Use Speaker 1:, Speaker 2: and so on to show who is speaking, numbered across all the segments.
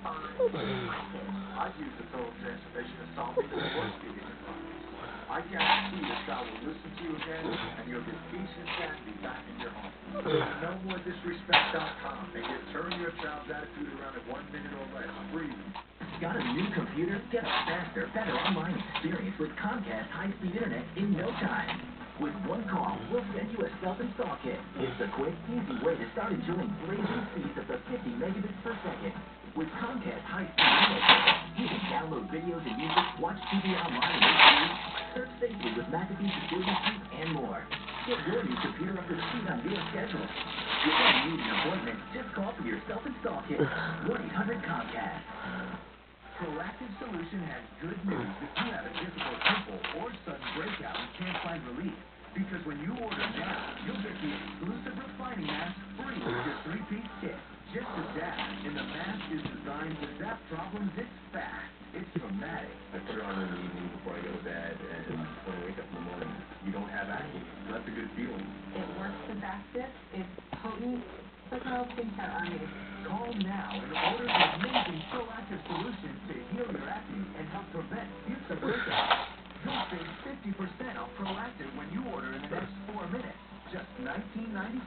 Speaker 1: fine with my kids.
Speaker 2: I'd use the total transformation of solving the worst you in your problems. I guarantee your child will listen to you again, and you'll get peace and sanity back in your home. NoMoreDisrespect.com. They can turn your child's attitude around in 1 minute or less. Free.
Speaker 3: Got a new computer? Get a faster, better online experience with Comcast high-speed internet in no time. With one call, we'll send you a self-install kit. It's the quick, easy way to start enjoying blazing speeds up to 50 megabits per second. With Comcast high-speed internet, you can download videos and music, watch TV online in HD, search safely with McAfee Security Suite, and more. Get your new computer up to speed on your schedule. If you need an appointment, just call for your self-install kit. 1-800-COMCAST. Proactive Solution has good news if you have a difficult pimple or sudden breakout and can't find relief. Because when you order now, you'll get the exclusive refining mask free with your 3-piece kit. Just a dab, and the mask is designed to zap problems it's fast. It's dramatic.
Speaker 4: I put it on in the evening before I go to bed, and when I wake up in the morning, you don't have acne. So that's a good feeling.
Speaker 1: It works the fastest, it's potent, it's like an old skincare army.
Speaker 2: Call now and order the amazing Proactive Solutions to heal your acne and help prevent future breakouts. You'll save 50% off Proactive when you order in the next 4 minutes. Just $19.95.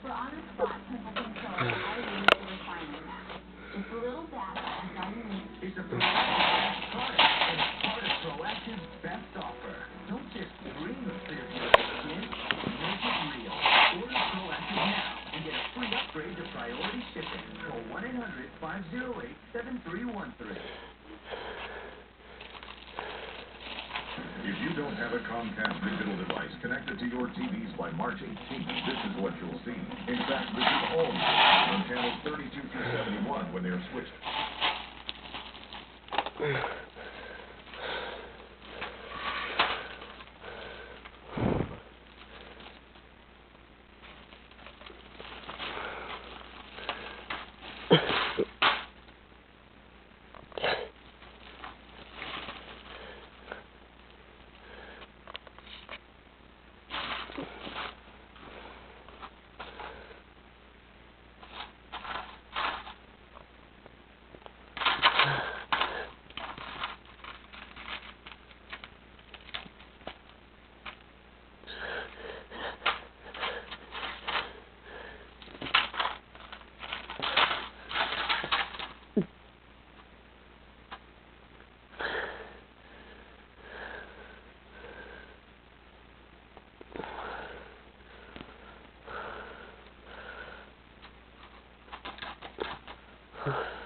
Speaker 1: For on-the-spot pimple control, I use the refining mask. Just a little dab and all you need.
Speaker 2: It's a Proactive product, and it's part of Proactive's best offer. Don't just dream of clear beautiful skin. Make it real. Order Proactive now and get a free upgrade to priority shipping. Call 1-800-508-7313.
Speaker 5: If you don't have a Comcast digital device connected to your TVs by March 18th, this is what you'll see. In fact, this is all you see on channels 32 through 71 when they're switched.
Speaker 6: Huh.